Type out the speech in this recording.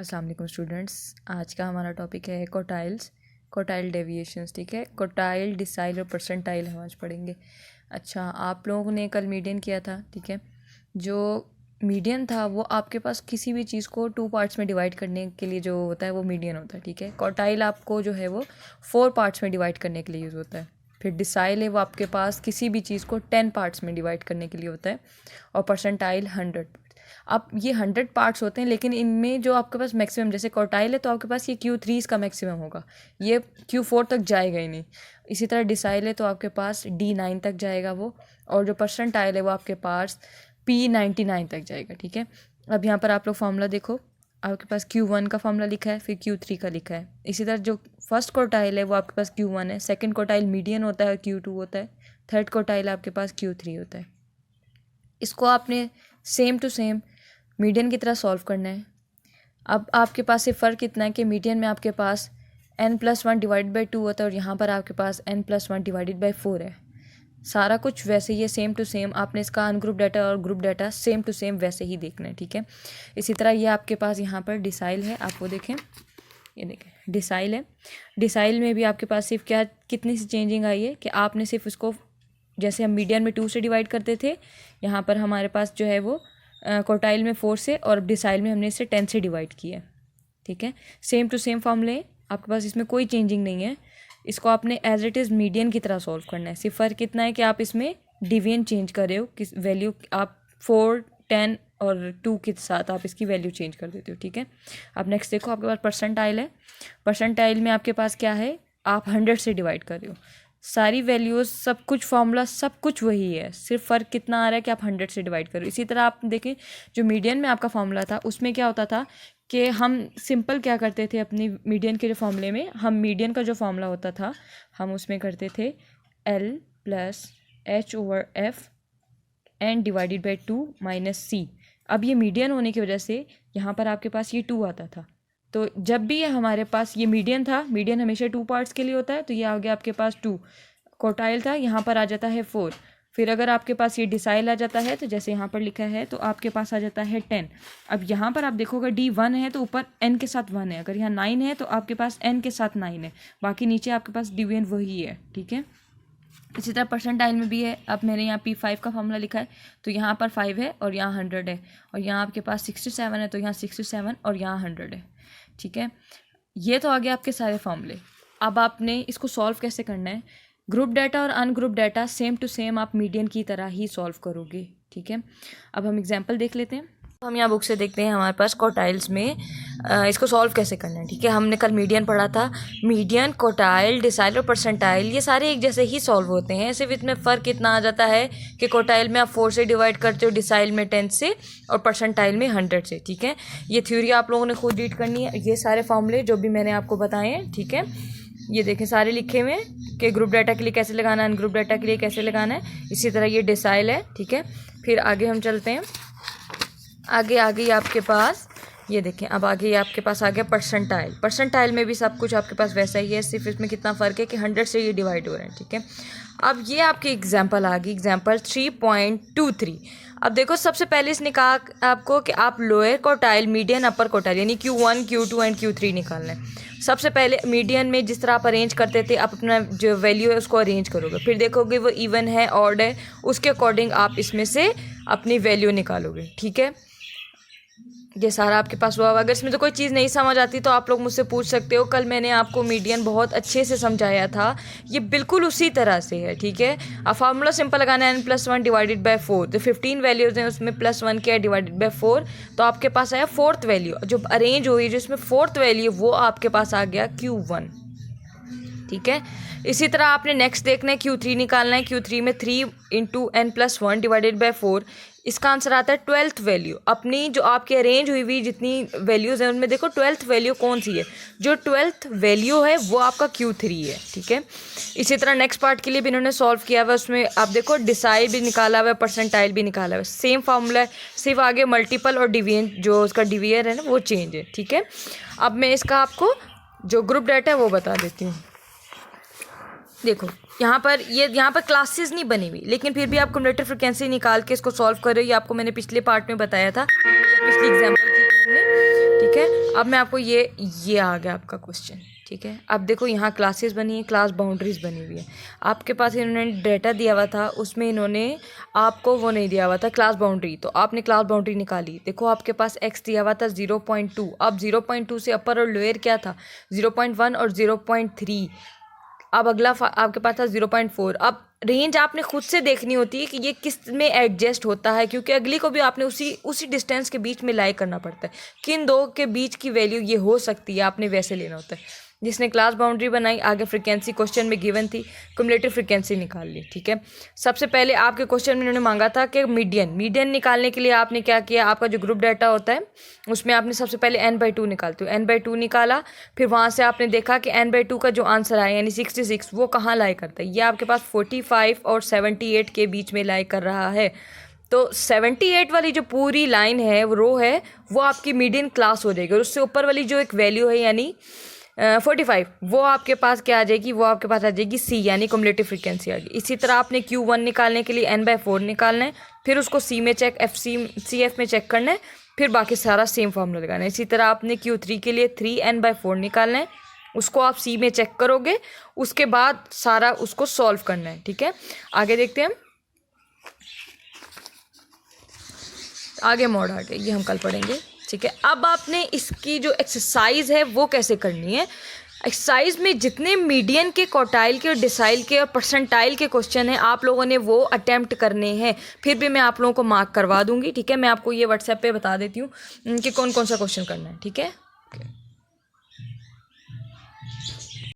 अस्सलाम वालेकुम स्टूडेंट्स। आज का हमारा टॉपिक है कोटाइल डेविएशंस। ठीक है, कोटाइल, डिसाइल और परसेंटाइल हम आज पढ़ेंगे। अच्छा, आप लोगों ने कल मीडियन किया था। ठीक है, जो मीडियन था वो आपके पास किसी भी चीज़ को 2 पार्ट्स में डिवाइड करने के लिए जो होता है वो मीडियन होता है। ठीक है, कोटाइल आपको जो है वो 4 पार्ट्स में डिवाइड करने के लिए यूज़ होता है। फिर डिसाइल है वो आपके पास किसी भी चीज़ को 10 पार्ट्स में डिवाइड करने के लिए होता है। और परसेंटाइल 100। अब ये 100 पार्ट्स होते हैं, लेकिन इनमें जो आपके पास मैक्सिमम, जैसे क्वार्टाइल है तो आपके पास ये Q3 इसका मैक्सिमम होगा, ये Q4 तक जाएगा ही नहीं। इसी तरह डिसाइल है तो आपके पास D9 तक जाएगा वो, और जो परसेंटाइल है वो आपके पास P99 तक जाएगा। ठीक है, अब यहाँ पर आप लोग फार्मूला देखो, आपके पास Q1 का फार्मूला लिखा है, फिर Q3 का लिखा है। इसी तरह जो फर्स्ट क्वार्टाइल है वो आपके पास Q1 है, सेकंड क्वार्टाइल मीडियन होता है Q2 होता है, थर्ड क्वार्टाइल आपके पास Q3 होता है। इसको आपने सेम टू सेम मीडियन की तरह सॉल्व करना है। अब आपके पास से फ़र्क इतना है कि मीडियन में आपके पास n+1 डिवाइड बाई 2 होता है और यहाँ पर आपके पास n+1 डिवाइडेड बाई 4 है। सारा कुछ वैसे ही है, सेम टू सेम। आपने इसका अनग्रुप डाटा और group data same to same वैसे ही देखना है। ठीक है, इसी तरह ये आपके पास यहाँ पर डिसाइल है, आप वो देखें, ये देखें डिसाइल है। डिसाइल में भी आपके पास सिर्फ क्या कितनी सी चेंजिंग आई है कि आपने सिर्फ उसको, जैसे हम मीडियन में 2 से डिवाइड करते थे, यहाँ पर हमारे पास जो है वो क्वार्टाइल में 4 से, और डिसाइल में हमने इसे 10 से डिवाइड किया है। ठीक है, सेम टू सेम फॉर्मूले आपके पास, इसमें कोई चेंजिंग नहीं है। इसको आपने एज इट इज़ मीडियन की तरह सॉल्व करना है। सिर्फ फ़र्क कितना है कि आप इसमें डिवीजन चेंज कर रहे हो, किस वैल्यू आप 4, 10 और 2 के साथ आप इसकी वैल्यू चेंज कर देते हो। ठीक है, अब नेक्स्ट देखो, आपके पास परसेंटाइल है। परसेंटाइल में आपके पास क्या है, आप 100 से डिवाइड कर रहे हो। सारी वैल्यूज़, सब कुछ फार्मूला सब कुछ वही है, सिर्फ फ़र्क कितना आ रहा है कि आप 100 से डिवाइड करो। इसी तरह आप देखें, जो मीडियन में आपका फार्मूला था उसमें क्या होता था कि हम सिंपल क्या करते थे अपनी मीडियन के जो फार्मूले में, हम मीडियन का जो फार्मूला होता था हम उसमें करते थे L+H/F n divided by 2 minus C। अब ये मीडियन होने की वजह से यहाँ पर आपके पास ये 2 आता था। तो जब भी ये हमारे पास ये मीडियन था, मीडियन हमेशा 2 पार्ट्स के लिए होता है, तो ये आ गया आपके पास 2। क्वार्टाइल था, यहाँ पर आ जाता है 4। फिर अगर आपके पास ये डिसाइल आ जाता है तो जैसे यहाँ पर लिखा है तो आपके पास आ जाता है 10। अब यहाँ पर आप देखोगे D1 है तो ऊपर n के साथ 1 है, अगर यहाँ 9 है तो आपके पास n के साथ 9 है, बाकी नीचे आपके पास डिवीजन वही है। ठीक है, इसी तरह परसेंटाइल में भी है। अब मैंने यहाँ P5 का फार्मूला लिखा है, तो यहाँ पर 5 है और यहाँ 100 है, और यहाँ आपके पास 67 है तो यहाँ 67 और यहाँ 100 है। ठीक है, ये तो आ गया आपके सारे फार्मूले। अब आपने इसको सॉल्व कैसे करना है, ग्रुप डाटा और ungroup data same to same आप मीडियन की तरह ही सॉल्व करोगे। ठीक है, अब हम एग्जांपल देख लेते हैं। हम यहाँ बुक से देखते हैं हमारे पास क्वार्टाइल्स में इसको सॉल्व कैसे करना है। ठीक है, हमने कल मीडियन पढ़ा था। मीडियन, क्वार्टाइल, डिसाइल और परसेंटाइल ये सारे एक जैसे ही सॉल्व होते हैं, सिर्फ इसमें फ़र्क इतना आ जाता है कि क्वार्टाइल में आप 4 से डिवाइड करते हो, डिसाइल में 10 से, और परसेंटाइल में 100 से। ठीक है, ये थ्योरी आप लोगों ने खुद रीड करनी है, ये सारे फॉर्मूले जो भी मैंने आपको बताए हैं। ठीक है, ये देखें सारे लिखे हुए हैं कि ग्रुप डाटा के लिए कैसे लगाना है, अनग्रुप डाटा के लिए कैसे लगाना है। इसी तरह ये डिसाइल है। ठीक है, फिर आगे हम चलते हैं। आगे आपके पास ये देखें, अब आगे आपके पास आ गया परसेंटाइल। परसेंटाइल में भी सब कुछ आपके पास वैसा ही है, सिर्फ इसमें कितना फ़र्क है कि 100 से ये डिवाइड हो रहे हैं। ठीक है, अब ये आपकी एग्जांपल आ गई, एग्जांपल 3.23। अब देखो, सबसे पहले इसने कहा आपको कि आप लोअर क्वार्टाइल, मीडियन, अपर क्वार्टाइल यानी Q1, Q2 एंड Q3 निकालना है। सबसे पहले मीडियन में जिस तरह आप अरेंज करते थे, आप अपना जो वैल्यू है उसको अरेंज करोगे, फिर देखोगे वो इवन है, ऑड है, उसके अकॉर्डिंग आप इसमें से अपनी वैल्यू निकालोगे। ठीक है, ये सारा आपके पास हुआ। अगर इसमें तो कोई चीज़ नहीं समझ आती तो आप लोग मुझसे पूछ सकते हो। कल मैंने आपको मीडियन बहुत अच्छे से समझाया था, ये बिल्कुल उसी तरह से है। ठीक है, अब फार्मूला सिंपल लगाना है, n+1 डिवाइडेड बाई 4। तो 15 वैल्यूज़ हैं, उसमें +1 क्या है, डिवाइडेड बाई 4, तो आपके पास आया 4th वैल्यू जो अरेंज हुई, जो इसमें 4th वैल्यू वो आपके पास आ गया Q1। ठीक है, इसी तरह आपने नेक्स्ट देखना है, Q3 निकालना है। Q3 में 3 × n+1 डिवाइडेड बाई 4, इसका आंसर आता है 12th वैल्यू। अपनी जो आपकी अरेंज हुई हुई जितनी वैल्यूज़ हैं उनमें देखो 12th वैल्यू कौन सी है, जो 12th वैल्यू है वो आपका Q3 है। ठीक है, इसी तरह नेक्स्ट पार्ट के लिए भी इन्होंने सॉल्व किया हुआ है, उसमें आप देखो डिसाइल भी निकाला हुआ है, परसेंटाइल भी निकाला हुआ है, सेम फार्मूला है, सिर्फ आगे मल्टीपल और डिवीजन जो उसका डिवीजन है ना वो चेंज है। ठीक है, अब मैं इसका आपको जो ग्रुप डाटा है वो बता देती हूँ। देखो यहाँ पर क्लासेस नहीं बनी हुई, लेकिन फिर भी आप कम्यूटेटर फ्रिक्वेंसी निकाल के इसको सॉल्व कर रहे हो। ये आपको मैंने पिछले पार्ट में बताया था, पिछली एग्जांपल की हमने। ठीक है। अब मैं आपको ये आ गया आपका क्वेश्चन, ठीक है। अब देखो यहाँ क्लासेस बनी है, क्लास बाउंड्रीज बनी हुई है। आपके पास इन्होंने डेटा दिया हुआ था, उसमें इन्होंने आपको वो नहीं दिया हुआ था क्लास बाउंड्री, तो आपने क्लास बाउंड्री निकाली। देखो आपके पास x दिया हुआ था 0.2, अब 0.2 से अपर और लोअर क्या था 0.1 और 0.3। अब अगला आपके पास था 0.4। अब रेंज आपने खुद से देखनी होती है कि ये किस में एडजस्ट होता है, क्योंकि अगली को भी आपने उसी डिस्टेंस के बीच में लाई करना पड़ता है। किन दो के बीच की वैल्यू ये हो सकती है, आपने वैसे लेना होता है। जिसने क्लास बाउंड्री बनाई, आगे फ्रीक्वेंसी क्वेश्चन में गिवन थी, क्युमुलेटिव फ्रीक्वेंसी निकाल ली, ठीक है। सबसे पहले आपके क्वेश्चन में इन्होंने मांगा था कि मीडियन निकालने के लिए आपने क्या किया, आपका जो ग्रुप डाटा होता है उसमें आपने सबसे पहले n/2 निकालते हो, n/2 निकाला। फिर वहाँ से आपने देखा कि n/2 का जो आंसर आया यानी 66 वो कहाँ लाई करता है, ये आपके पास 45 और 78 के बीच में लाई कर रहा है। तो 78 वाली जो पूरी लाइन है, वो रो है, वो आपकी मीडियन क्लास हो जाएगी। और उससे ऊपर वाली जो एक वैल्यू है यानी 45, वो आपके पास क्या आ जाएगी, वो आपके पास आ जाएगी C यानी क्युमुलेटिव फ्रीक्वेंसी आ गई। इसी तरह आपने Q1 निकालने के लिए n/4 निकालना है, फिर उसको C में चेक CF में चेक करना है, फिर बाकी सारा सेम फॉर्मूला लगाना है। इसी तरह आपने Q3 के लिए 3n/4 निकालना है, उसको आप C में चेक करोगे, उसके बाद सारा उसको सॉल्व करना है, ठीक है। आगे देखते हैं, आगे मॉड आर्ट है, ये हम कल पढ़ेंगे, ठीक है। अब आपने इसकी जो एक्सरसाइज है वो कैसे करनी है। एक्सरसाइज में जितने मीडियन के, क्वार्टाइल के और डिसाइल के और परसेंटाइल के क्वेश्चन हैं आप लोगों ने वो अटेम्प्ट करने हैं। फिर भी मैं आप लोगों को मार्क करवा दूंगी, ठीक है। मैं आपको ये व्हाट्सएप पे बता देती हूँ कि कौन कौन सा क्वेश्चन करना है, ठीक है।